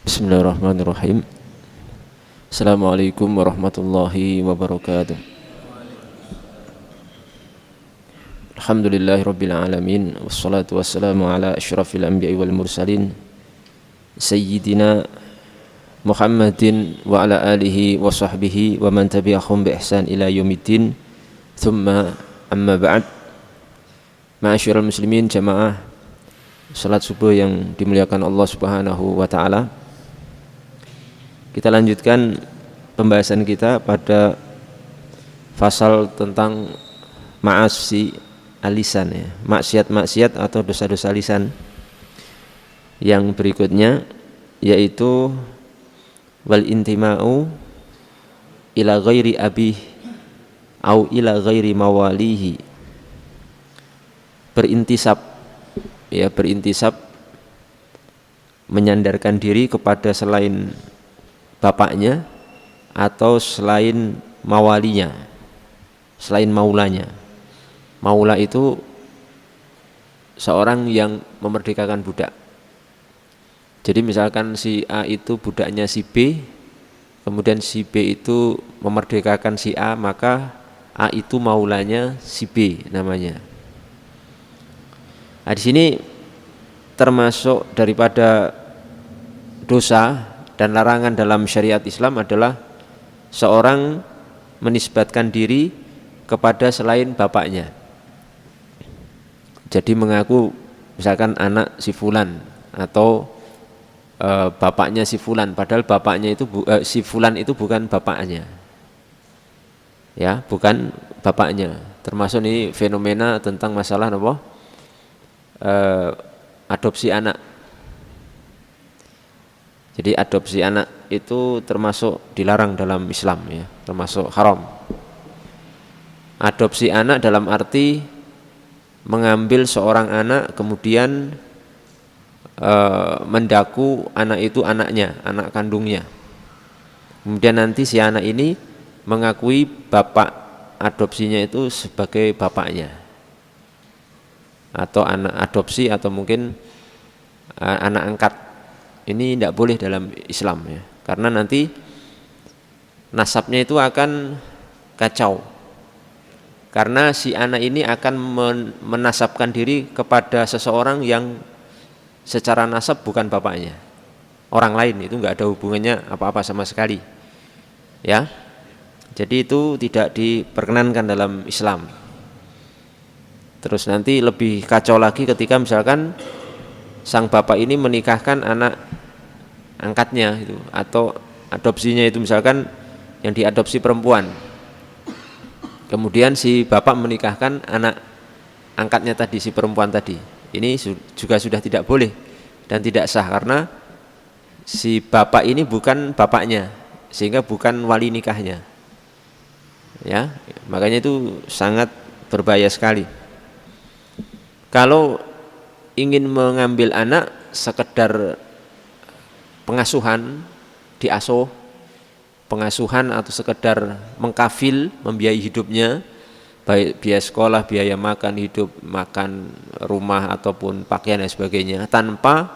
Bismillahirrahmanirrahim. Assalamualaikum warahmatullahi wabarakatuh. Alhamdulillahirabbil alamin wassalatu wassalamu ala asyrafil anbiya'i wal mursalin sayyidina Muhammadin wa ala alihi wa sahbihi wa man tabi'ahum bi ihsan ila yaumiddin. Thumma amma ba'd. Ma'asyiral muslimin jamaah salat subuh yang dimuliakan Allah Subhanahu wa taala. Kita lanjutkan pembahasan kita pada pasal tentang ma'asi alisan, ya, maksiat-maksiat atau dosa-dosa lisan. Yang berikutnya yaitu wal intima'u ila ghairi abih au ila ghairi mawalihi. Berintisab, ya, berintisab menyandarkan diri kepada selain bapaknya atau selain mawalinya, selain maulanya. Maula itu seorang yang memerdekakan budak. Jadi misalkan si A itu budaknya si B, kemudian si B itu memerdekakan si A, maka A itu maulanya si B namanya. Nah, di sini termasuk daripada dosa dan larangan dalam syariat Islam adalah seorang menisbatkan diri kepada selain bapaknya. Jadi mengaku misalkan anak si fulan atau bapaknya si fulan, padahal bapaknya itu si fulan itu bukan bapaknya. Ya, bukan bapaknya. Termasuk ini fenomena tentang masalah apa? Adopsi anak. Jadi adopsi anak itu termasuk dilarang dalam Islam, ya, termasuk haram. Adopsi anak dalam arti mengambil seorang anak kemudian mendaku anak itu anaknya, anak kandungnya. Kemudian nanti si anak ini mengakui bapak adopsinya itu sebagai bapaknya, atau anak adopsi atau mungkin anak angkat. Ini tidak boleh dalam Islam, ya, karena nanti nasabnya itu akan kacau, karena si anak ini akan menasabkan diri kepada seseorang yang secara nasab bukan bapaknya, orang lain, itu nggak ada hubungannya apa-apa sama sekali, ya. Jadi itu tidak diperkenankan dalam Islam. Terus nanti lebih kacau lagi ketika misalkan sang bapak ini menikahkan anak angkatnya itu, atau adopsinya itu misalkan yang diadopsi perempuan. Kemudian si bapak menikahkan anak angkatnya tadi, si perempuan tadi. Ini juga sudah tidak boleh dan tidak sah, karena si bapak ini bukan bapaknya, sehingga bukan wali nikahnya. Ya, makanya itu sangat berbahaya sekali. Kalau ingin mengambil anak sekedar pengasuhan, diasuh, pengasuhan atau sekedar mengkafil, membiayai hidupnya, baik biaya sekolah, biaya makan, hidup, makan, rumah ataupun pakaian dan sebagainya, tanpa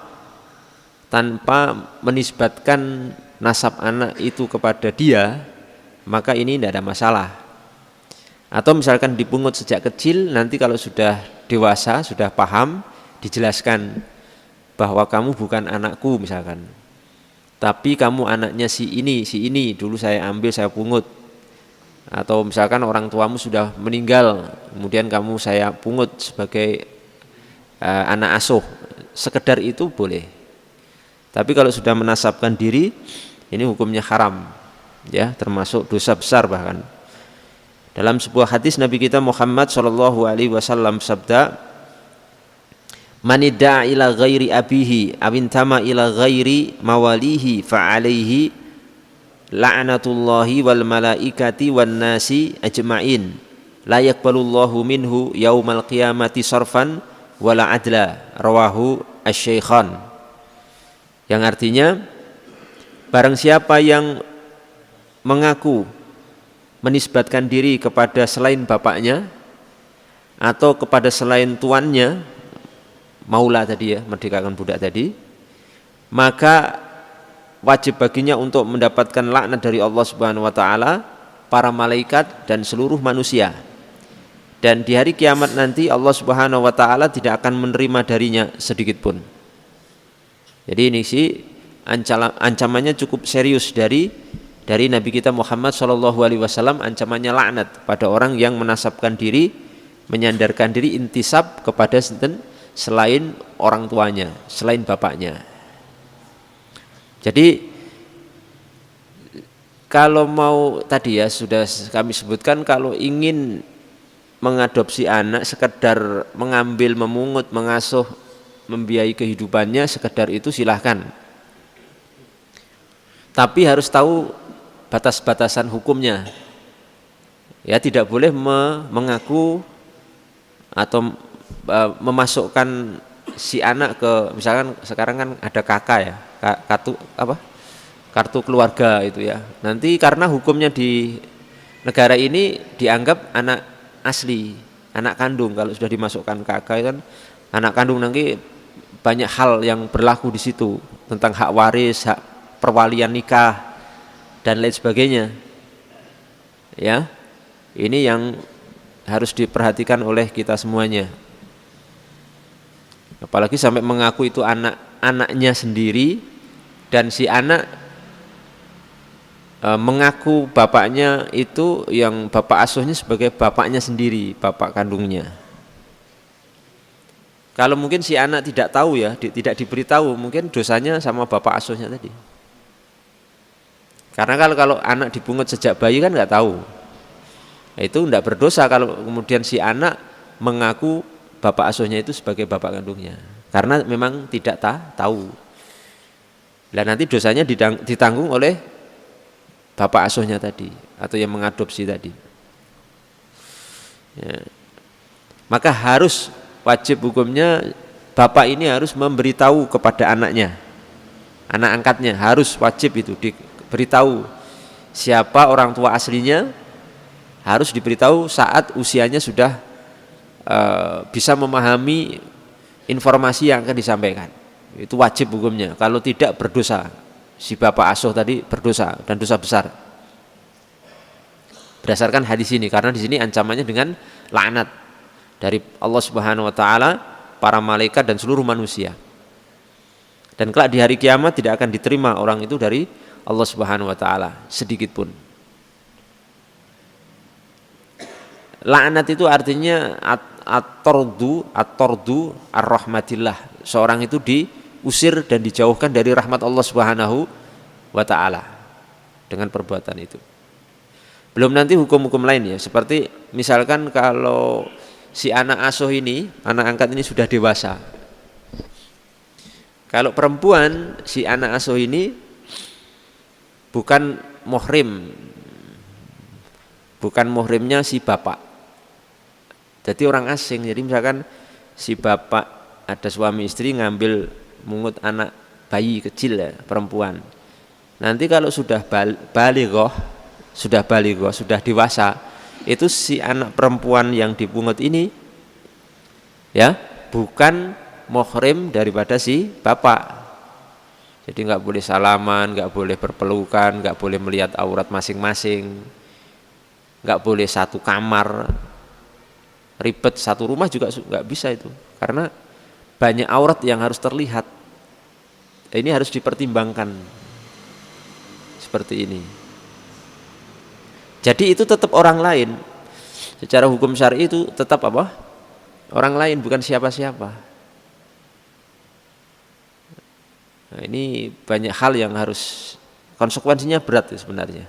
menisbatkan nasab anak itu kepada dia, maka ini tidak ada masalah. Atau misalkan dipungut sejak kecil, nanti kalau sudah dewasa, sudah paham, dijelaskan bahwa kamu bukan anakku misalkan, tapi kamu anaknya si ini dulu saya ambil, saya pungut. Atau misalkan orang tuamu sudah meninggal, kemudian kamu saya pungut sebagai anak asuh, sekedar itu boleh. Tapi kalau sudah menasabkan diri, ini hukumnya haram, ya, termasuk dosa besar bahkan. Dalam sebuah hadis Nabi kita Muhammad SAW sabda, manidda'a ila ghairi abihi awintama ila ghairi mawalihi fa'alaihi la'natullahi wal malaikati wan nasi ajma'in la yaqbalullahu minhu yaumal qiyamati sarfan wala adla, rawahu asy-syaikhan. Yang artinya, barang siapa yang mengaku menisbatkan diri kepada selain bapaknya atau kepada selain tuannya, maula tadi, ya, merdekakan budak tadi, maka wajib baginya untuk mendapatkan laknat dari Allah Subhanahu wa taala, para malaikat dan seluruh manusia. Dan di hari kiamat nanti Allah Subhanahu wa taala tidak akan menerima darinya sedikit pun. Jadi ini sih ancamannya cukup serius dari Nabi kita Muhammad SAW, ancamannya laknat pada orang yang menasabkan diri, menyandarkan diri, intisab kepada selain orang tuanya, selain bapaknya. Jadi kalau mau tadi ya sudah kami sebutkan, kalau ingin mengadopsi anak sekedar mengambil, memungut, mengasuh, membiayai kehidupannya, sekedar itu silahkan. Tapi harus tahu batas-batasan hukumnya. Ya, tidak boleh mengaku atau memasukkan si anak ke, misalkan sekarang kan ada KK ya, kartu keluarga itu ya. Nanti karena hukumnya di negara ini dianggap anak asli, anak kandung. Kalau sudah dimasukkan KK kan anak kandung, nanti banyak hal yang berlaku di situ tentang hak waris, hak perwalian nikah dan lain sebagainya. Ya, ini yang harus diperhatikan oleh kita semuanya. Apalagi sampai mengaku itu anaknya sendiri, dan si anak mengaku bapaknya itu yang bapak asuhnya sebagai bapaknya sendiri, bapak kandungnya. Kalau mungkin si anak tidak tahu ya, tidak diberitahu, mungkin dosanya sama bapak asuhnya tadi. Karena kalau anak dipungut sejak bayi kan nggak tahu, itu tidak berdosa kalau kemudian si anak mengaku bapak asuhnya itu sebagai bapak kandungnya, karena memang tidak tahu. Dan nanti dosanya ditanggung oleh bapak asuhnya tadi atau yang mengadopsi tadi. Ya. Maka harus wajib hukumnya bapak ini harus memberitahu kepada anaknya, anak angkatnya harus wajib itu diberitahu siapa orang tua aslinya, harus diberitahu saat usianya sudah bisa memahami informasi yang akan disampaikan. Itu wajib hukumnya. Kalau tidak berdosa. Si bapak asuh tadi berdosa dan dosa besar. Berdasarkan hadis ini, karena di sini ancamannya dengan laknat dari Allah Subhanahu wa taala, para malaikat dan seluruh manusia. Dan kelak di hari kiamat tidak akan diterima orang itu dari Allah Subhanahu wa taala sedikit pun. Laknat itu artinya at-tordu ar-rahmatillah. Seorang itu diusir dan dijauhkan dari rahmat Allah Subhanahu wa taala dengan perbuatan itu. Belum nanti hukum-hukum lain ya, seperti misalkan kalau si anak asuh ini, anak angkat ini sudah dewasa. Kalau perempuan, si anak asuh ini bukan muhrimnya si bapak. Jadi orang asing. Jadi misalkan si bapak ada suami istri ngambil mungut anak bayi kecil ya, perempuan. Nanti kalau sudah balighoh, sudah dewasa, itu si anak perempuan yang dipungut ini ya bukan muhrim daripada si bapak. Jadi nggak boleh salaman, nggak boleh berpelukan, nggak boleh melihat aurat masing-masing, nggak boleh satu kamar, ribet satu rumah juga nggak bisa itu, karena banyak aurat yang harus terlihat. Ini harus dipertimbangkan seperti ini. Jadi itu tetap orang lain. Secara hukum syar'i itu tetap apa? Orang lain, bukan siapa-siapa. Nah, ini banyak hal yang harus, konsekuensinya berat ya sebenarnya.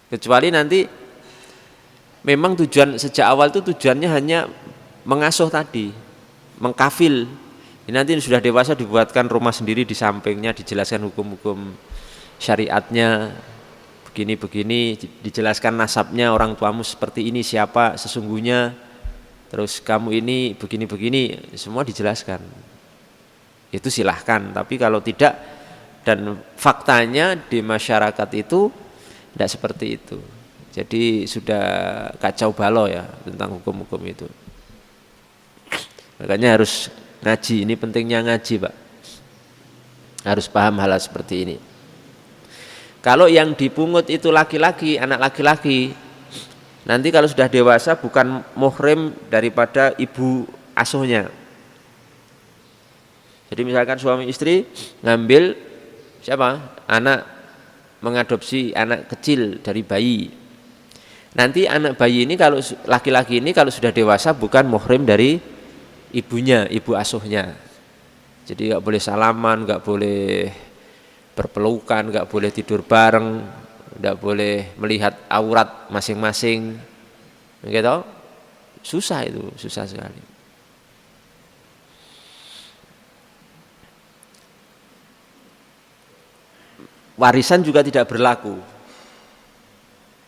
Kecuali nanti memang tujuan sejak awal itu tujuannya hanya mengasuh tadi, mengkafil. Ini nanti sudah dewasa dibuatkan rumah sendiri di sampingnya, dijelaskan hukum-hukum syariatnya, begini-begini, dijelaskan nasabnya, orang tuamu seperti ini, siapa sesungguhnya, terus kamu ini begini-begini, semua dijelaskan. Itu silahkan, tapi kalau tidak, dan faktanya di masyarakat itu tidak seperti itu. Jadi sudah kacau balau ya tentang hukum-hukum itu. Makanya harus ngaji, ini pentingnya ngaji Pak. Harus paham hal seperti ini. Kalau yang dipungut itu laki-laki, anak laki-laki, nanti kalau sudah dewasa bukan muhrim daripada ibu asuhnya. Jadi misalkan suami istri ngambil siapa? Anak, mengadopsi anak kecil dari bayi. Nanti anak bayi ini kalau laki-laki ini kalau sudah dewasa bukan muhrim dari ibunya, ibu asuhnya. Jadi nggak boleh salaman, nggak boleh berpelukan, nggak boleh tidur bareng, nggak boleh melihat aurat masing-masing, gitu. Susah itu, susah sekali. Warisan juga tidak berlaku.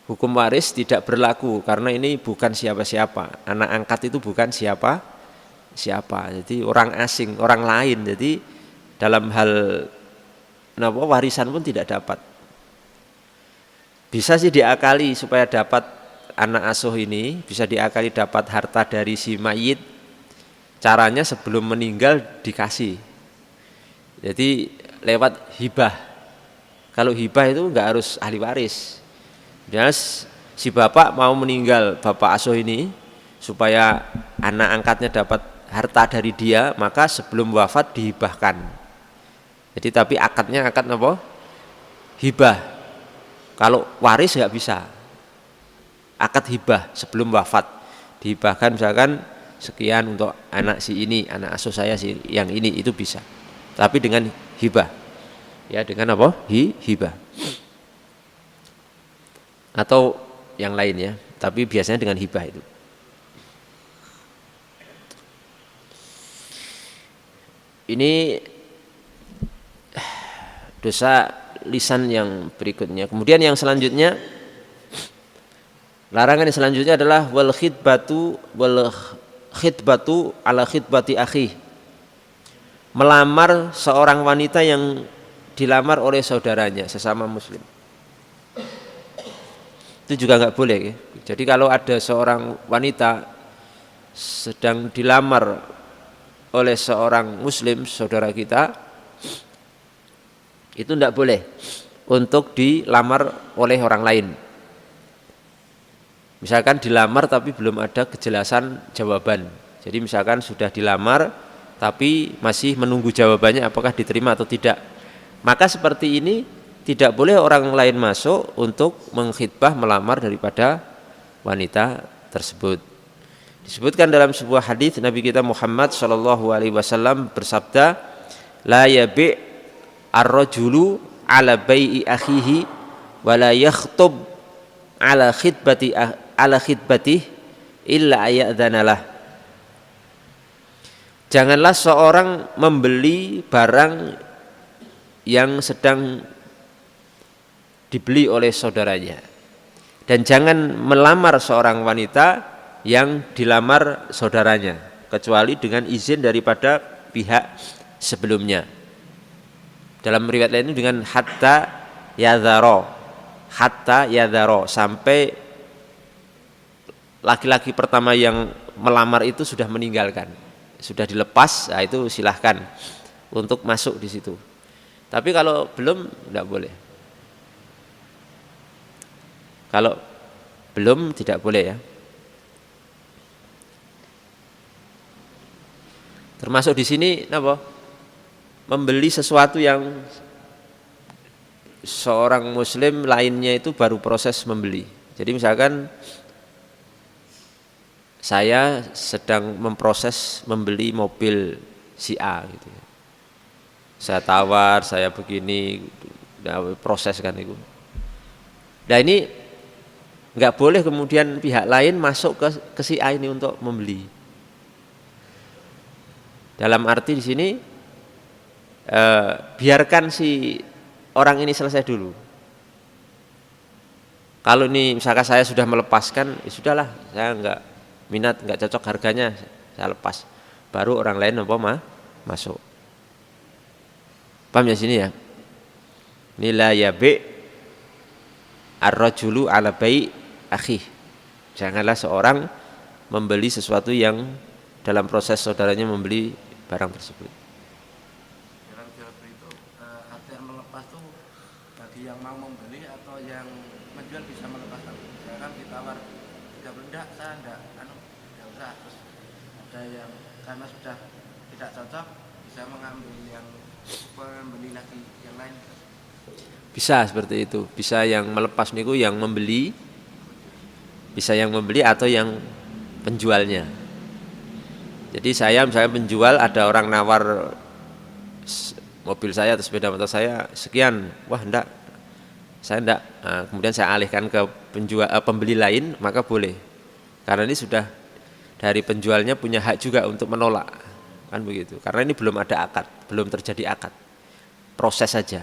Hukum waris tidak berlaku karena ini bukan siapa-siapa. Anak angkat itu bukan siapa. Jadi orang asing, orang lain. Jadi dalam hal warisan pun tidak dapat. Bisa sih diakali supaya dapat anak asuh ini, bisa diakali dapat harta dari si mayit. Caranya sebelum meninggal dikasih. Jadi lewat hibah. Kalau hibah itu enggak harus ahli waris. Jadi si bapak mau meninggal, bapak asuh ini, supaya anak angkatnya dapat harta dari dia, maka sebelum wafat dihibahkan. Jadi tapi akadnya akad apa? Hibah. Kalau waris nggak bisa. Akad hibah sebelum wafat. Dihibahkan misalkan sekian untuk anak si ini, anak asuh saya si yang ini, itu bisa. Tapi dengan hibah. Ya dengan apa? Hibah. Atau yang lain ya. Tapi biasanya dengan hibah itu. Ini dosa lisan yang berikutnya. Kemudian yang selanjutnya, larangan yang selanjutnya adalah wal khitbatu ala khitbati akhi. Melamar seorang wanita yang dilamar oleh saudaranya sesama muslim. Itu juga enggak boleh ya. Jadi kalau ada seorang wanita sedang dilamar oleh seorang muslim saudara kita, itu tidak boleh untuk dilamar oleh orang lain. Misalkan dilamar tapi belum ada kejelasan jawaban. Jadi misalkan sudah dilamar tapi masih menunggu jawabannya apakah diterima atau tidak. Maka seperti ini tidak boleh orang lain masuk untuk mengkhitbah melamar daripada wanita tersebut. Disebutkan dalam sebuah hadis Nabi kita Muhammad SAW bersabda, la yabi' ar-rajulu ala bai'i akhihi wa la yakhtub ala khitbatih illa ayadzanalah. Janganlah seorang membeli barang yang sedang dibeli oleh saudaranya, dan jangan melamar seorang wanita yang dilamar saudaranya kecuali dengan izin daripada pihak sebelumnya. Dalam riwayat lain itu dengan hatta yadharo, sampai laki-laki pertama yang melamar itu sudah meninggalkan, sudah dilepas, nah itu silahkan untuk masuk di situ. Tapi kalau belum, tidak boleh. Kalau belum tidak boleh ya. Termasuk di sini apa? Membeli sesuatu yang seorang muslim lainnya itu baru proses membeli. Jadi misalkan saya sedang memproses membeli mobil si A gitu. Saya tawar, saya begini, proses kan itu. Nah ini nggak boleh kemudian pihak lain masuk ke si A ini untuk membeli. Dalam arti di sini biarkan si orang ini selesai dulu. Kalau ini misalkan saya sudah melepaskan, ya sudahlah, saya enggak minat, enggak cocok harganya, saya lepas. Baru orang lain masuk. Paham ya sini ya? Nila yabi ar-rajulu ala bai akhi. Janganlah seorang membeli sesuatu yang dalam proses saudaranya membeli barang tersebut. ada yang karena sudah tidak cocok bisa mengambil yang membeli lagi yang lain. Bisa seperti itu. Bisa yang melepas niku yang membeli, bisa yang membeli atau yang penjualnya. Jadi saya misalnya penjual, ada orang nawar mobil saya atau sepeda motor saya sekian, wah enggak, saya enggak. Nah, kemudian saya alihkan ke pembeli lain, maka boleh. Karena ini sudah dari penjualnya punya hak juga untuk menolak, kan begitu. Karena ini belum ada akad, belum terjadi akad, proses saja.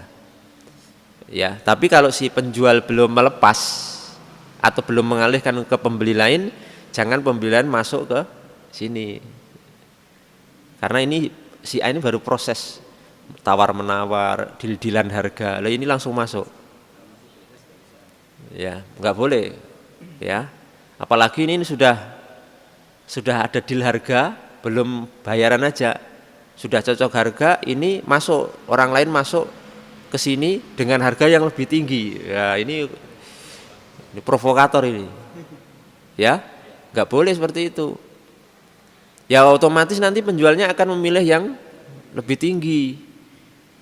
Ya, tapi kalau si penjual belum melepas atau belum mengalihkan ke pembeli lain, jangan pembeli lain masuk ke sini. Karena ini si A ini baru proses tawar menawar, deal-dealan harga. Lah ini langsung masuk. Ya, nggak boleh. Ya. Apalagi ini sudah ada deal harga, belum bayaran aja. Sudah cocok harga, ini masuk, orang lain masuk ke sini dengan harga yang lebih tinggi. Ya, ini provokator ini. Ya, nggak boleh seperti itu. Ya otomatis nanti penjualnya akan memilih yang lebih tinggi.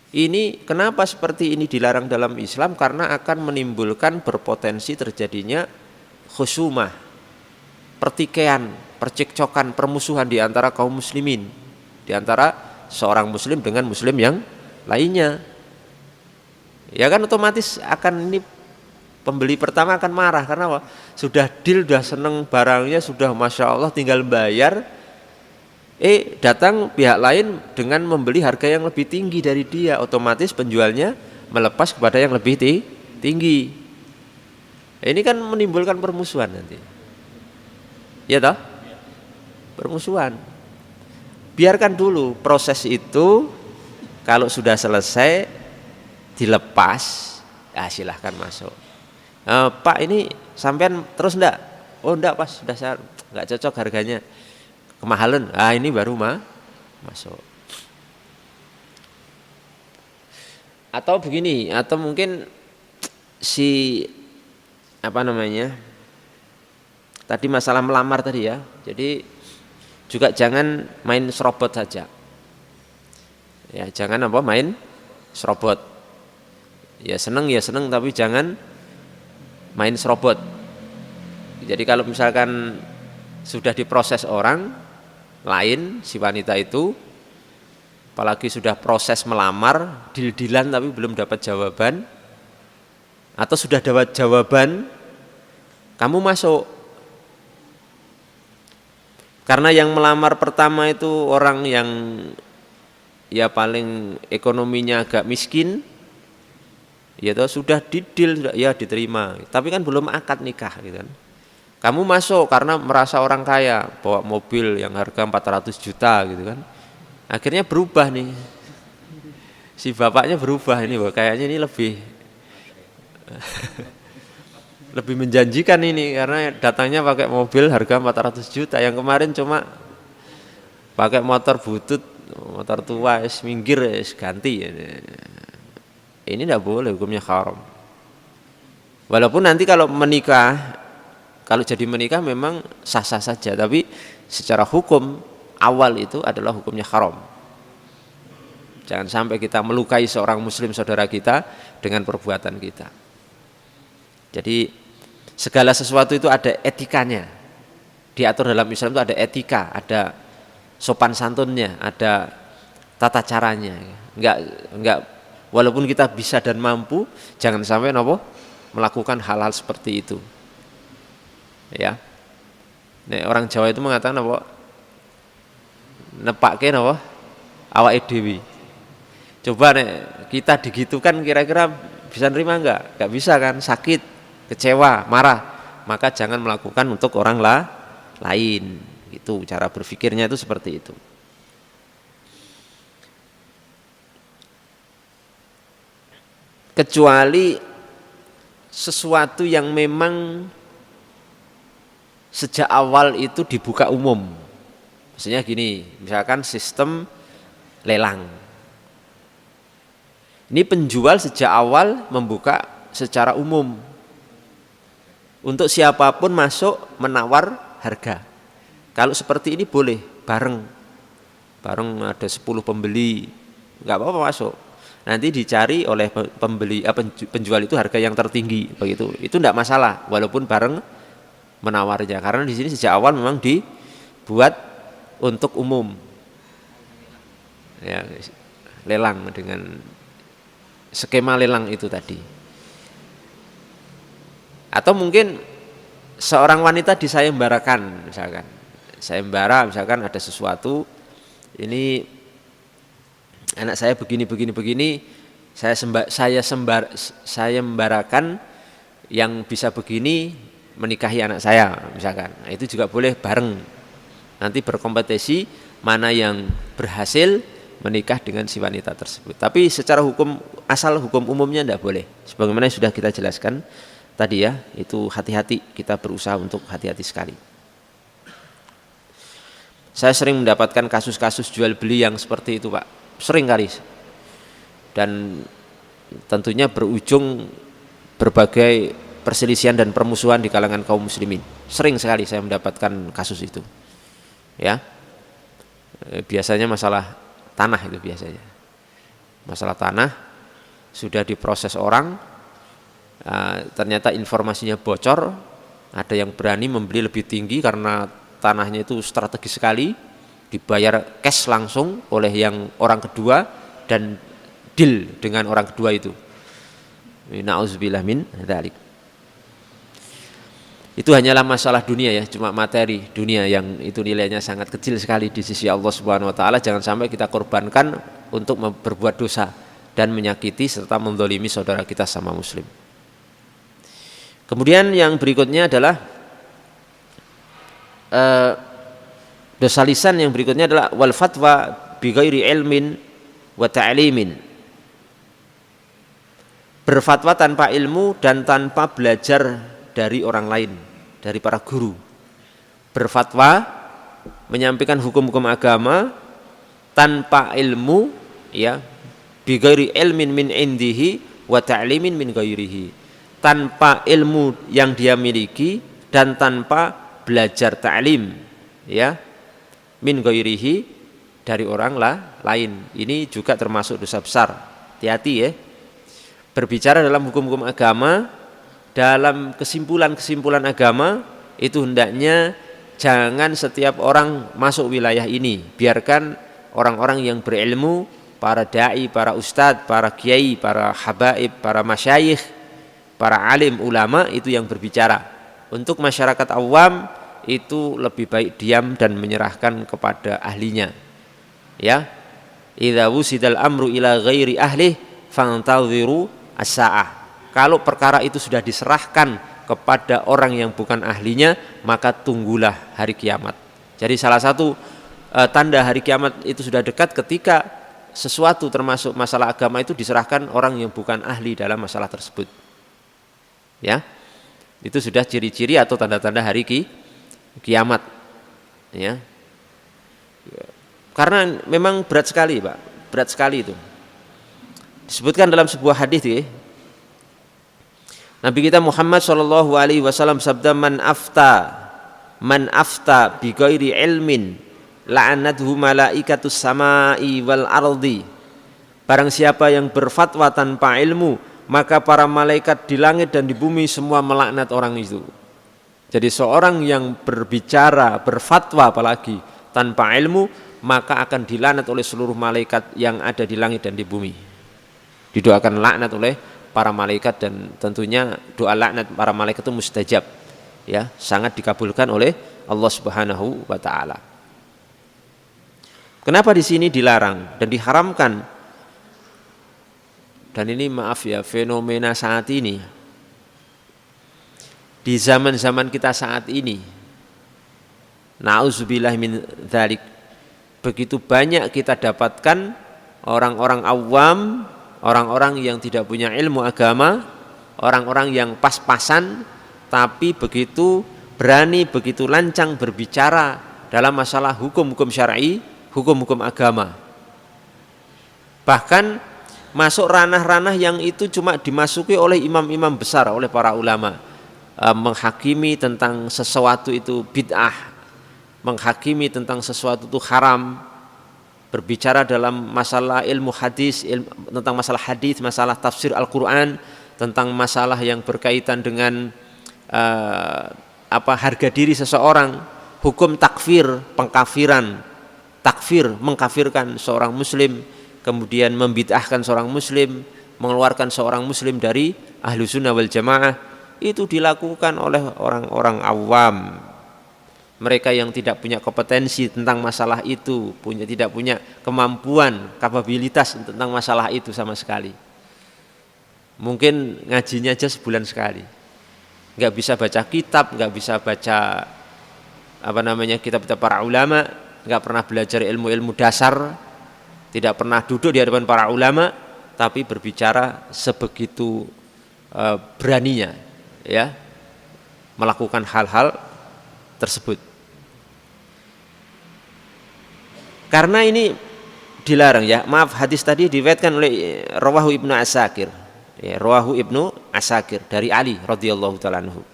Ini kenapa seperti ini dilarang dalam Islam? Karena akan menimbulkan berpotensi terjadinya khusumah, pertikaian, percekcokan, permusuhan di antara kaum muslimin, di antara seorang muslim dengan muslim yang lainnya. Ya kan otomatis akan ini pembeli pertama akan marah karena apa? Sudah deal, sudah seneng barangnya, sudah masya Allah tinggal bayar. Datang pihak lain dengan membeli harga yang lebih tinggi dari dia, otomatis penjualnya melepas kepada yang lebih tinggi. Ini kan menimbulkan permusuhan nanti. Ya toh? Permusuhan. Biarkan dulu proses itu, kalau sudah selesai dilepas, ya silahkan masuk. Pak ini sampean terus enggak? Oh enggak pas, sudah saya enggak cocok harganya. Kemahalan, ini baru masuk. Atau begini, atau mungkin si tadi masalah melamar tadi ya. Jadi juga jangan main serobot saja. Ya jangan main serobot. Ya seneng tapi jangan main serobot. Jadi kalau misalkan sudah diproses orang lain, si wanita itu apalagi sudah proses melamar, deal-dealan tapi belum dapat jawaban, atau sudah dapat jawaban kamu masuk. Karena yang melamar pertama itu orang yang ya paling ekonominya agak miskin, ya toh sudah di-deal, ya diterima, tapi kan belum akad nikah gitu kan. Kamu masuk karena merasa orang kaya, bawa mobil yang harga 400 juta gitu kan. Akhirnya berubah nih. Si bapaknya berubah ini, kayaknya ini lebih menjanjikan ini karena datangnya pakai mobil harga 400 juta. Yang kemarin cuma pakai motor butut, motor tua, minggir, ganti. Ini tidak boleh, hukumnya haram. Walaupun nanti kalau jadi menikah memang sah-sah saja, tapi secara hukum awal itu adalah hukumnya haram. Jangan sampai kita melukai seorang muslim saudara kita dengan perbuatan kita. Jadi segala sesuatu itu ada etikanya. Diatur dalam Islam itu ada etika, ada sopan santunnya, ada tata caranya. Enggak walaupun kita bisa dan mampu, jangan sampai melakukan hal-hal seperti itu. Ya, orang Jawa itu mengatakan nepake awake dhewe. Coba kita digitukan kira-kira bisa nerima enggak? Enggak bisa kan, sakit, kecewa, marah. Maka jangan melakukan untuk orang lain. Itu cara berpikirnya itu seperti itu. Kecuali sesuatu yang memang sejak awal itu dibuka umum. Maksudnya gini, misalkan sistem lelang. Ini penjual sejak awal membuka secara umum. Untuk siapapun masuk menawar harga. Kalau seperti ini boleh bareng ada 10 pembeli, nggak apa-apa masuk. Nanti dicari oleh pembeli penjual itu harga yang tertinggi begitu. Itu enggak masalah walaupun bareng menawarnya, karena di sini sejak awal memang dibuat untuk umum. Ya, lelang dengan skema lelang itu tadi. Atau mungkin seorang wanita disayembarakan misalkan. Sayembara misalkan ada sesuatu, ini anak saya begini, saya sayembarakan yang bisa begini menikahi anak saya misalkan. Nah, itu juga boleh bareng. Nanti berkompetisi mana yang berhasil menikah dengan si wanita tersebut. Tapi secara hukum, asal hukum umumnya tidak boleh. Sebagaimana sudah kita jelaskan tadi ya, itu hati-hati, kita berusaha untuk hati-hati sekali. Saya sering mendapatkan kasus-kasus jual beli yang seperti itu Pak, sering kali. Dan tentunya berujung berbagai perselisihan dan permusuhan di kalangan kaum muslimin. Sering sekali saya mendapatkan kasus itu. Ya, biasanya masalah tanah itu biasanya. Masalah tanah sudah diproses orang, ternyata informasinya bocor, ada yang berani membeli lebih tinggi karena tanahnya itu strategis sekali, dibayar cash langsung oleh yang orang kedua dan deal dengan orang kedua itu. Na'udzubillah min dzalik. Itu hanyalah masalah dunia ya, cuma materi dunia yang itu nilainya sangat kecil sekali di sisi Allah Subhanahu wa taala. Jangan sampai kita korbankan untuk berbuat dosa dan menyakiti serta menzalimi saudara kita sama muslim. Kemudian yang berikutnya adalah dosa lisan, yang berikutnya adalah wal fatwa bi ghairi ilmin wa ta'limin. Berfatwa tanpa ilmu dan tanpa belajar dari orang lain, dari para guru. Berfatwa menyampaikan hukum-hukum agama tanpa ilmu ya, bi ghairi ilmin min indihi wa ta'limin min ghairihi. Tanpa ilmu yang dia miliki dan tanpa belajar ta'lim ya, min ghairihi, dari orang lain. Ini juga termasuk dosa besar. Hati-hati ya. Berbicara dalam hukum-hukum agama, dalam kesimpulan-kesimpulan agama, itu hendaknya jangan setiap orang masuk wilayah ini. Biarkan orang-orang yang berilmu, para dai, para ustadz, para kiai, para habaib, para masyayikh, para alim ulama itu yang berbicara. Untuk masyarakat awam itu lebih baik diam dan menyerahkan kepada ahlinya. Ya, idza wusidal amru ila ghairi ahli fantadhiru as-saah. Kalau perkara itu sudah diserahkan kepada orang yang bukan ahlinya, maka tunggulah hari kiamat. Jadi salah satu tanda hari kiamat itu sudah dekat ketika sesuatu termasuk masalah agama itu diserahkan orang yang bukan ahli dalam masalah tersebut. Ya, itu sudah ciri-ciri atau tanda-tanda hari kiamat. Ya, karena memang berat sekali Pak, berat sekali itu. Disebutkan dalam sebuah hadis ya, Nabi kita Muhammad SAW sabda, man afta bi ghairi ilmin la'anathu malaikatus samai wal ardi. Barang siapa yang berfatwa tanpa ilmu, maka para malaikat di langit dan di bumi semua melaknat orang itu. Jadi seorang yang berbicara, berfatwa apalagi tanpa ilmu, maka akan dilaknat oleh seluruh malaikat yang ada di langit dan di bumi. Didoakan laknat oleh para malaikat, dan tentunya doa laknat para malaikat itu mustajab. Ya, sangat dikabulkan oleh Allah Subhanahu wa taala. Kenapa di sini dilarang dan diharamkan? Dan ini maaf ya, fenomena saat ini, di zaman-zaman kita saat ini, na'udzubillah min dzalik, begitu banyak kita dapatkan orang-orang awam, orang-orang yang tidak punya ilmu agama, orang-orang yang pas-pasan, tapi begitu berani, begitu lancang berbicara dalam masalah hukum-hukum syar'i, hukum-hukum agama. Bahkan masuk ranah-ranah yang itu cuma dimasuki oleh imam-imam besar, oleh para ulama, menghakimi tentang sesuatu itu bid'ah, menghakimi tentang sesuatu itu haram, berbicara dalam masalah ilmu hadis, tentang masalah hadis, masalah tafsir Al-Quran, tentang masalah yang berkaitan dengan harga diri seseorang, hukum takfir, pengkafiran, takfir, mengkafirkan seorang muslim, kemudian membid'ahkan seorang muslim, mengeluarkan seorang muslim dari ahlu sunnah wal jamaah, itu dilakukan oleh orang-orang awam, mereka yang tidak punya kompetensi tentang masalah itu, tidak punya kemampuan, kapabilitas tentang masalah itu sama sekali. Mungkin ngajinya aja sebulan sekali, nggak bisa baca kitab, nggak bisa baca kitab-kitab para ulama, nggak pernah belajar ilmu-ilmu dasar, tidak pernah duduk di hadapan para ulama, tapi berbicara sebegitu beraninya, ya, melakukan hal-hal tersebut. Karena ini dilarang, ya. Maaf, hadis tadi diriwayatkan oleh rawahu Ibnu Asakir. Ya, rawahu Ibnu Asakir dari Ali radhiyallahu taala anhu.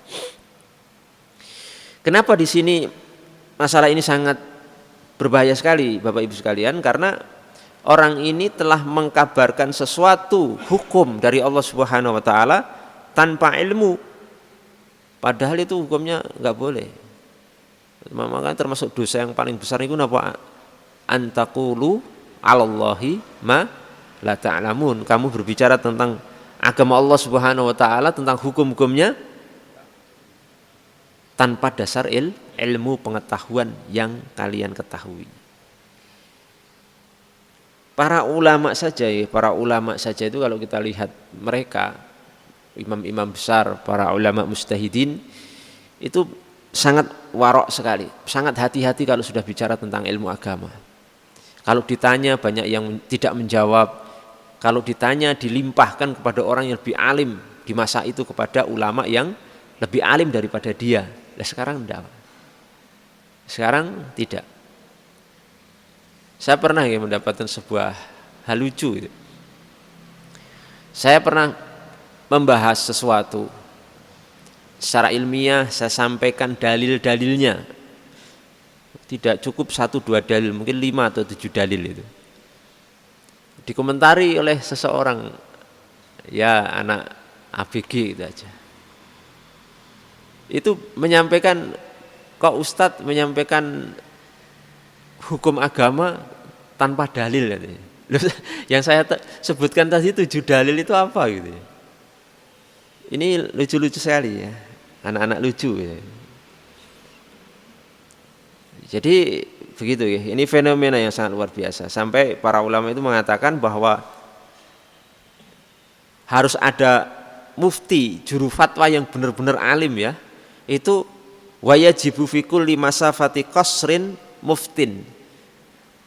Kenapa di sini masalah ini sangat berbahaya sekali, Bapak Ibu sekalian? Karena orang ini telah mengkabarkan sesuatu hukum dari Allah Subhanahu wa taala tanpa ilmu. Padahal itu hukumnya enggak boleh. Maka termasuk dosa yang paling besar itu apa? Antaqulu 'alallahi ma la ta'lamun. Kamu berbicara tentang agama Allah Subhanahu wa taala, tentang hukum-hukumnya tanpa dasar ilmu pengetahuan yang kalian ketahui. Para ulama saja itu kalau kita lihat mereka, imam-imam besar, para ulama mujtahidin, itu sangat warok sekali, sangat hati-hati kalau sudah bicara tentang ilmu agama. Kalau ditanya banyak yang tidak menjawab, kalau ditanya dilimpahkan kepada orang yang lebih alim di masa itu, kepada ulama yang lebih alim daripada dia. Nah, sekarang tidak. Sekarang tidak. Saya pernah mendapatkan sebuah hal lucu. Saya pernah membahas sesuatu secara ilmiah, saya sampaikan dalil-dalilnya. Tidak cukup 1-2 dalil, mungkin 5 atau 7 dalil itu. Dikomentari oleh seseorang, ya anak ABG gitu aja. Itu menyampaikan, kok Ustadz menyampaikan hukum agama tanpa dalil. Yang saya sebutkan tadi 7 dalil itu apa gitu. Ini lucu-lucu sekali, ya, anak-anak lucu ya. Jadi begitu ya, ini fenomena yang sangat luar biasa. Sampai para ulama itu mengatakan bahwa harus ada mufti, juru fatwa yang benar-benar alim, ya. Itu wayajibu fi kulli masafati qasrin muftin.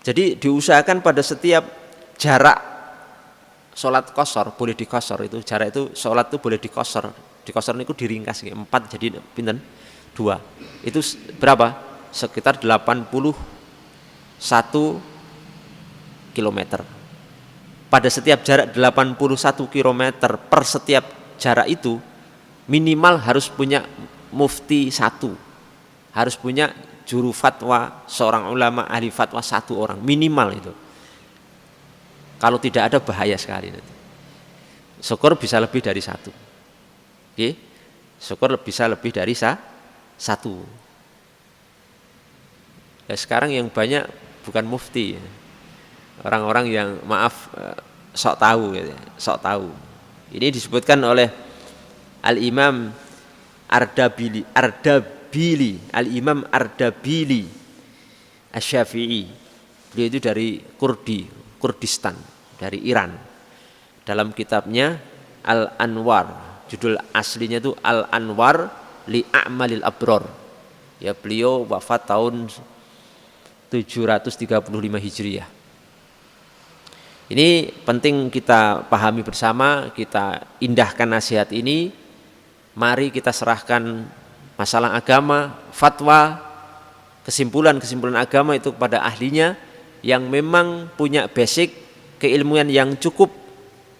Jadi diusahakan pada setiap jarak sholat qasar, boleh dikosor, itu jarak itu sholat itu boleh dikosor. Dikosor itu diringkas 4 jadi pinten 2. Itu berapa? Sekitar 81 kilometer. Pada setiap jarak 81 kilometer, per setiap jarak itu minimal harus punya mufti 1, harus punya juru fatwa, seorang ulama ahli fatwa 1 orang minimal itu. Kalau tidak ada bahaya sekali nanti. Syukur bisa lebih dari 1. Oke? Syukur bisa lebih dari 1. Ya, sekarang yang banyak bukan mufti, ya. Orang-orang yang sok tahu, ya. Sok tahu. Ini disebutkan oleh Al-Imam Ardabili, Al-Imam Ardabili Asy-Syafi'i. Beliau itu dari Kurdistan, dari Iran. Dalam kitabnya Al-Anwar, judul aslinya itu Al-Anwar li A'malil Abror. Ya, beliau wafat tahun 735 Hijriah. Ini penting kita pahami bersama, kita indahkan nasihat ini. Mari kita serahkan masalah agama, fatwa, kesimpulan-kesimpulan agama itu kepada ahlinya yang memang punya basic keilmuan yang cukup,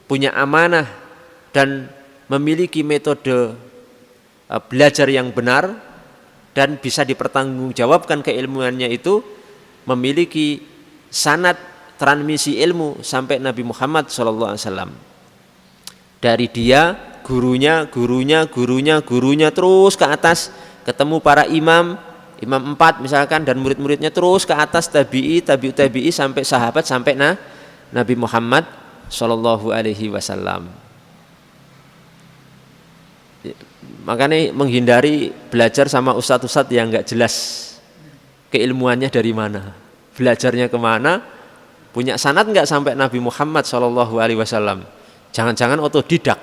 punya amanah dan memiliki metode belajar yang benar, dan bisa dipertanggungjawabkan keilmuannya itu memiliki sanad transmisi ilmu sampai Nabi Muhammad SAW. Dari dia, gurunya terus ke atas, ketemu para imam 4 misalkan, dan murid-muridnya terus ke atas, tabi'ut tabi'i sampai sahabat, sampai Nabi Muhammad SAW. Makanya menghindari belajar sama ustadz-ustadz yang nggak jelas keilmuannya dari mana, belajarnya kemana, punya sanad nggak sampai Nabi Muhammad SAW. Jangan-jangan otodidak,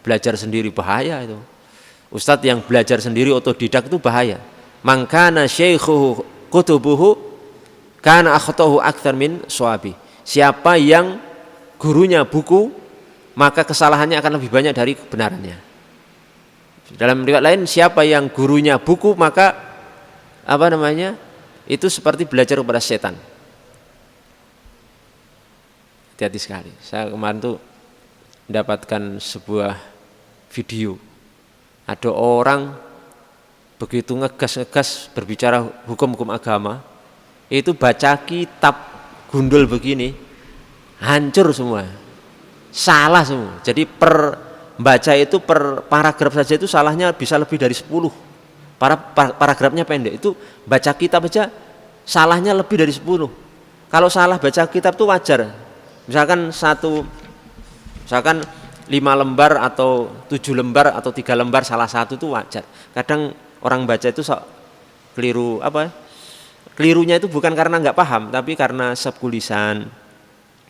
belajar sendiri, bahaya itu. Ustadz yang belajar sendiri otodidak itu bahaya. Mangkana syaikhuhu kutubuhu kana akhtahu aktsar min suwabi. Siapa yang gurunya buku, maka kesalahannya akan lebih banyak dari kebenarannya. Dalam riwayat lain, siapa yang gurunya buku, maka itu seperti belajar kepada setan. Hati-hati sekali. Saya kemarin tuh mendapatkan sebuah video, ada orang begitu ngegas berbicara hukum-hukum agama, itu baca kitab gundul begini, hancur semua, salah semua. Jadi per baca itu per paragraf saja itu salahnya bisa lebih dari 10. Paragrafnya pendek, itu baca kitab aja salahnya lebih dari 10. Kalau salah baca kitab itu wajar. Misalkan 5 lembar atau 7 lembar atau 3 lembar salah satu itu wajar. Kadang orang baca itu keliru, kelirunya itu bukan karena nggak paham, tapi karena sepulisan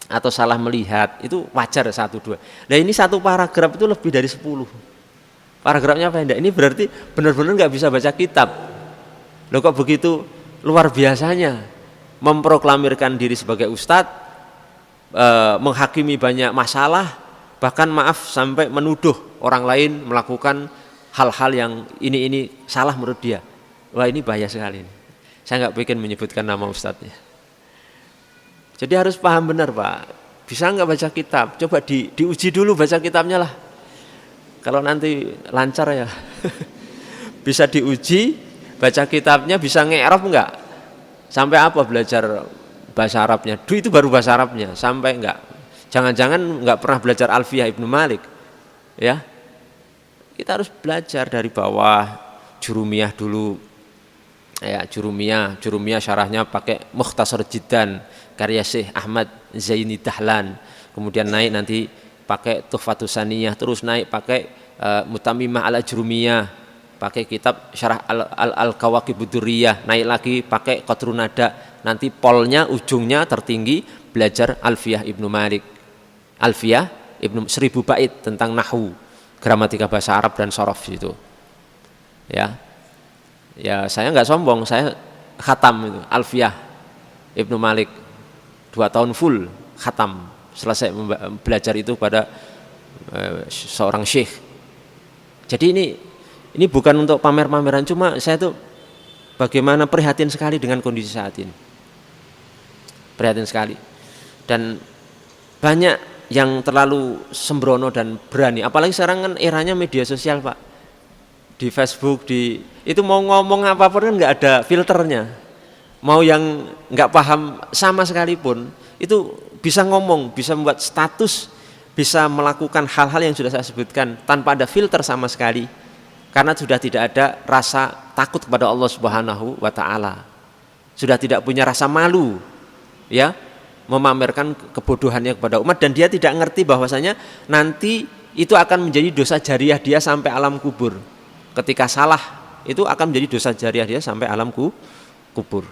atau salah melihat, itu wajar 1-2. Nah ini satu paragraf itu lebih dari 10. Paragrafnya pendek, ini berarti benar-benar nggak bisa baca kitab. Loh kok begitu luar biasanya memproklamirkan diri sebagai ustadz, menghakimi banyak masalah, bahkan maaf sampai menuduh orang lain melakukan hal-hal yang ini salah menurut dia. Wah ini bahaya sekali. Saya nggak pengen menyebutkan nama ustadznya. Jadi harus paham benar Pak. Bisa nggak baca kitab? Coba diuji dulu baca kitabnya lah. Kalau nanti lancar ya, bisa diuji baca kitabnya, bisa nge-i'rab nggak? Sampai apa belajar bahasa Arabnya? Itu baru bahasa Arabnya. Sampai nggak? Jangan-jangan nggak pernah belajar Alfiyah Ibnu Malik, ya? Kita harus belajar dari bawah, jurumiyah dulu, ya jurumiyah syarahnya pakai Mukhtasar Jiddan karya Syekh Ahmad Zaini Dahlan, kemudian naik nanti pakai Tuhfatus Saniyah, terus naik pakai Mutamimah ala Jurumiyah, pakai kitab Syarah Al-Kawakib Durriyah, naik lagi pakai Qatrun Nada, nanti polnya ujungnya tertinggi belajar Alfiyah Ibnu Malik, Alfiyah Ibnu 1000 bait tentang nahwu, gramatika bahasa Arab dan shorof itu. Ya saya nggak sombong, saya khatam itu Alfiyah Ibnu Malik 2 tahun full khatam, selesai belajar itu pada seorang syekh. Jadi ini bukan untuk pamer-pameran, cuma saya tuh bagaimana prihatin sekali dengan kondisi saat ini, prihatin sekali, dan banyak yang terlalu sembrono dan berani, apalagi sekarang kan eranya media sosial Pak, di Facebook, itu mau ngomong apapun kan nggak ada filternya, mau yang nggak paham sama sekalipun itu bisa ngomong, bisa membuat status, bisa melakukan hal-hal yang sudah saya sebutkan tanpa ada filter sama sekali, karena sudah tidak ada rasa takut kepada Allah Subhanahu wa Ta'ala, sudah tidak punya rasa malu, ya, memamerkan kebodohannya kepada umat, dan dia tidak ngerti bahwasanya nanti itu akan menjadi dosa jariah dia sampai alam kubur. Ketika salah itu akan menjadi dosa jariah dia sampai alam kubur.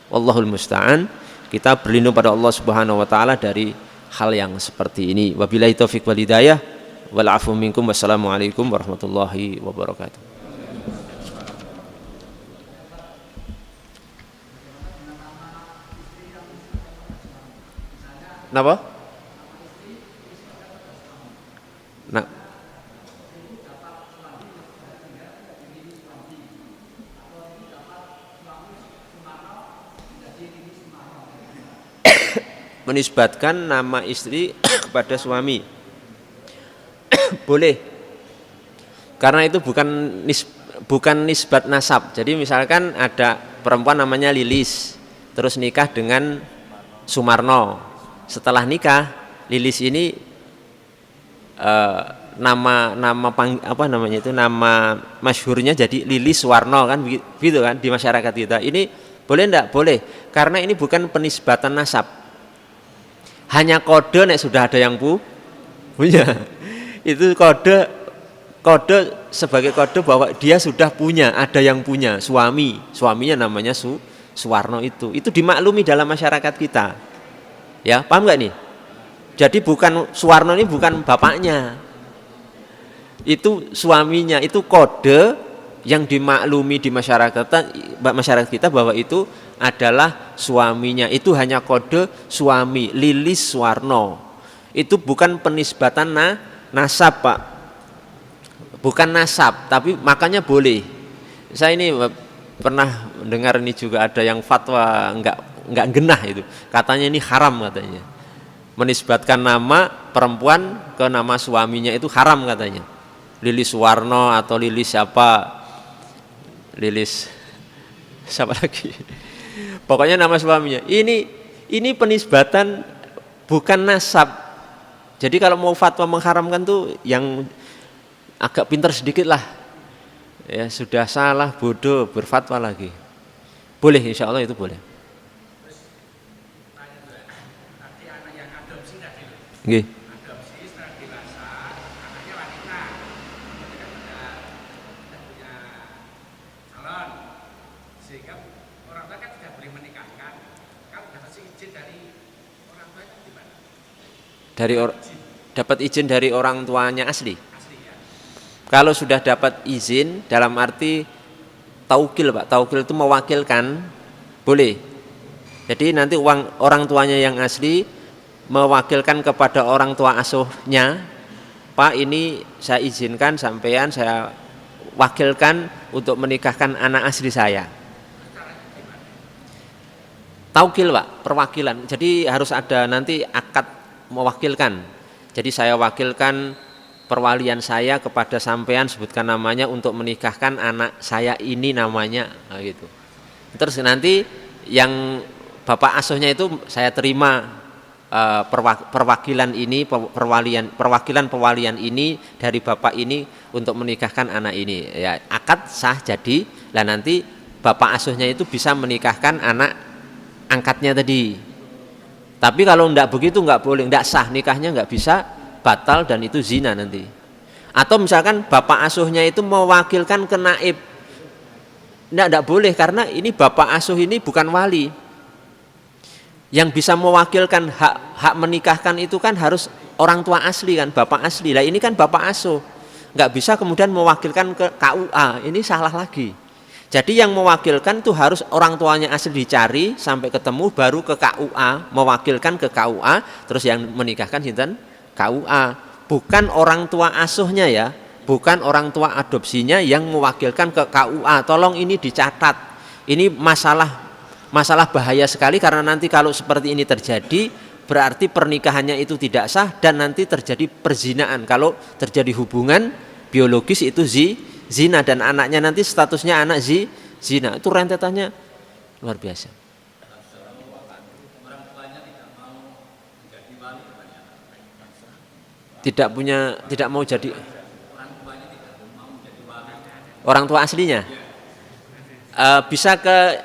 Wallahul musta'an. Kita berlindung pada Allah Subhanahu wa Ta'ala dari hal yang seperti ini. Wabillahi taufiq wal hidayah. Wal afu minkum. Wassalamualaikum warahmatullahi wabarakatuh. Kenapa? Nah, menisbatkan nama istri kepada suami boleh, karena itu bukan nisbat nasab. Jadi misalkan ada perempuan namanya Lilis, terus nikah dengan Sumarno. Setelah nikah, Lilis ini nama masyhurnya jadi Lilis Suwarno kan begitu kan di masyarakat kita. Ini boleh enggak? Boleh. Karena ini bukan penisbatan nasab. Hanya kode nek sudah ada yang punya. Itu kode sebagai kode bahwa dia sudah punya, ada yang punya suaminya namanya Suwarno. Itu dimaklumi dalam masyarakat kita, ya, paham nggak nih? Jadi bukan Suwarno ini bukan bapaknya, itu suaminya, itu kode yang dimaklumi di masyarakat kita bahwa itu adalah suaminya. Itu hanya kode suami, Lilis Suwarno. Itu bukan penisbatan nasab, Pak. Bukan nasab, tapi makanya boleh. Saya ini pernah dengar ini juga ada yang fatwa enggak genah itu. Katanya ini haram katanya. Menisbatkan nama perempuan ke nama suaminya itu haram katanya. Lilis Suwarno atau Lilis siapa? Lilis siapa lagi? Pokoknya nama suaminya. Ini penisbatan bukan nasab. Jadi kalau mau fatwa mengharamkan tuh yang agak pintar sedikit lah, ya sudah salah bodoh berfatwa lagi. Boleh, insya Allah itu boleh. Nggih. Adopsi setelah dewasa, anaknya wanita, kemudian kan sudah punya calon, sehingga orang tua kan tidak boleh menikahkan. Kalau dapat izin dari orang tua itu gimana? Dapat izin dari orang tuanya asli. Kalau sudah dapat izin dalam arti taukil, Pak. Taukil itu mewakilkan, boleh. Jadi nanti orang tuanya yang asli mewakilkan kepada orang tua asuhnya, Pak, ini saya izinkan sampean, saya wakilkan untuk menikahkan anak asli saya. Taukil, Pak, perwakilan. Jadi harus ada nanti akad mewakilkan. Jadi saya wakilkan perwalian saya kepada sampean, sebutkan namanya, untuk menikahkan anak saya ini namanya, nah gitu. Terus nanti yang bapak asuhnya itu saya terima perwakilan ini, perwakilan ini dari bapak ini untuk menikahkan anak ini. Ya, akad sah jadi. Lah nanti bapak asuhnya itu bisa menikahkan anak angkatnya tadi. Tapi kalau enggak begitu enggak boleh, enggak sah, nikahnya enggak bisa, batal dan itu zina nanti. Atau misalkan bapak asuhnya itu mewakilkan ke naib, enggak boleh, karena ini bapak asuh ini bukan wali. Yang bisa mewakilkan hak menikahkan itu kan harus orang tua asli kan, bapak asli. Lah ini kan bapak asuh, enggak bisa kemudian mewakilkan ke KUA, ini salah lagi. Jadi yang mewakilkan itu harus orang tuanya asli dicari sampai ketemu, baru ke KUA, mewakilkan ke KUA, terus yang menikahkan sinten? KUA, bukan orang tua asuhnya ya, bukan orang tua adopsinya yang mewakilkan ke KUA. Tolong ini dicatat. Ini masalah bahaya sekali, karena nanti kalau seperti ini terjadi berarti pernikahannya itu tidak sah dan nanti terjadi perzinaan. Kalau terjadi hubungan biologis itu zina dan anaknya nanti statusnya anak zina. Itu rentetannya luar biasa. Tidak mau jadi orang tua aslinya, bisa ke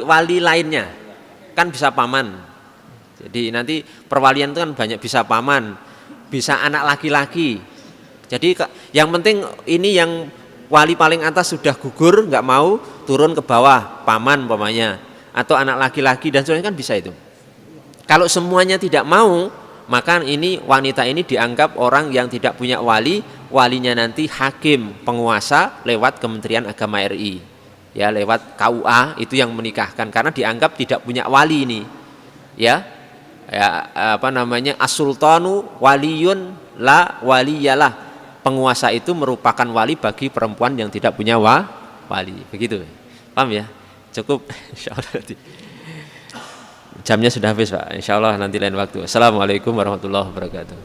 wali lainnya, kan bisa paman. Jadi nanti perwalian itu kan banyak, bisa paman, bisa anak laki-laki. Jadi yang penting ini yang wali paling atas sudah gugur, nggak mau, turun ke bawah, paman umpamanya, atau anak laki-laki dan sebagainya, kan bisa itu. Kalau semuanya tidak mau, maka ini wanita ini dianggap orang yang tidak punya wali. Walinya nanti hakim penguasa lewat Kementerian Agama RI, ya, lewat KUA itu yang menikahkan, karena dianggap tidak punya wali ini, ya as-sultanu waliyun la waliyalah. Penguasa itu merupakan wali bagi perempuan yang tidak punya wali, begitu. Paham ya? Cukup, insyaallah nanti. Jamnya sudah habis, Pak. Insyaallah nanti lain waktu. Assalamualaikum warahmatullahi wabarakatuh.